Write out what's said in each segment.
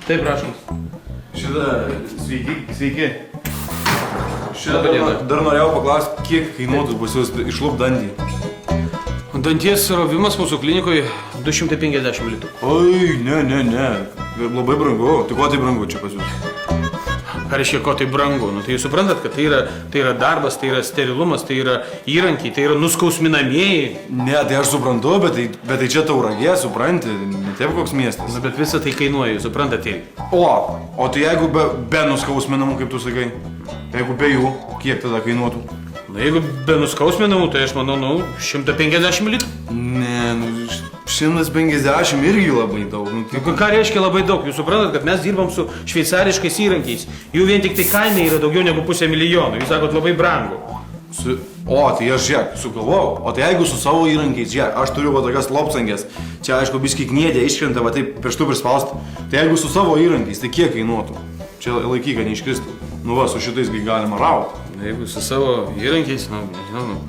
Taip, prašom. Šitą, sveiki. Šitą dar norėjau paklausti, kiek kainuotų pas jūs išlup dantį. Danties rovimas mūsų klinikoje 250 litų. Oi, ne. Labai brangu. Tai ko tai brangu čia pas jūs? Ką reiškia, ko tai brangu? Nu, tai jūs suprantat, kad tai yra darbas, tai yra sterilumas, tai yra įrankiai, tai yra nuskausminamieji. Ne, tai aš suprantu, bet tai čia Tauragė, supranti, ne taip koks miestas. Na, bet visą tai kainuoja, jūs suprantate. O tai jeigu be nuskausminamų, kaip tu sakai, jeigu be jų, kiek tada kainuotų? Na, jeigu be nuskausminamų, tai aš manau, 150 litų. Ne, 150 irgi labai daug. Ką reiškia labai daug? Jūs suprantat, kad mes dirbam su šveicariškais įrankiais. Jų vien tik tai kaina yra daugiau negu 500 000. Jūs sakot labai brangu. Tai aš, žiūrėk, sugalvojau. O tai jeigu su savo įrankiais, žiūrėk, aš turiu va tokias lopsangės. Čia, aišku, biški kniedė iškrenta, va taip pirštų prispausti. Tai jeigu su savo įrankiais, tai kiek kainuotų? Čia laiky, kad neiškristų. Nu va, su šitais galima rauti. Jeigu su savo įrankiais, nežinau,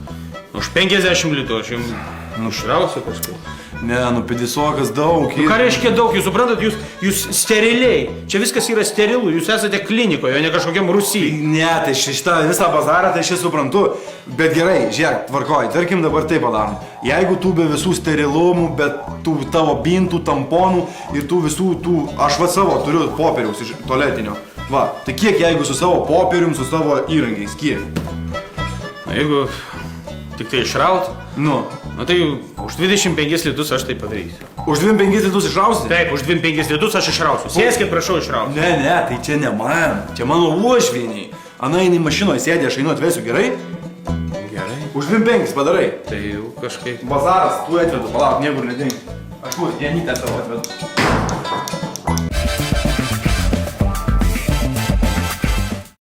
už 50 litų aš jums nušrausiu kažkaip. Ne, 50 daug. Ką reiškia daug? Jūs suprantat, jūs steriliai. Čia viskas yra sterilu, jūs esate klinikoje, o ne kažkokiam Rusijai. Ne, tai šitą visą bazarą, tai aš suprantu. Bet gerai, žiūrėk, tvarkoj, tarkim dabar taip padarom. Jeigu tu be visų sterilumų, bet tų tavo bintų, tamponų ir tų visų, aš va savo turiu popieriaus iš tualetinio. Va, tai kiek jeigu su savo popierium, su savo įrankiais, kiek? Na, jeigu tik tai išraut, nu, tai už 25 litus aš tai padarysiu. Už 25 litus išrausi? Taip, už 25 litus aš išrausiu. Sėskit, prašau, išrausiu. Ne, tai čia ne man, čia mano uošvieniai. Ana jinai mašinoje sėdė, aš einu atvesiu, gerai? Gerai. Už 25 padarai. Tai jau kažkaip. Bazaras, tu atvedu, palauk, niekur nedink. Aš kur, Janytę savo atvedu.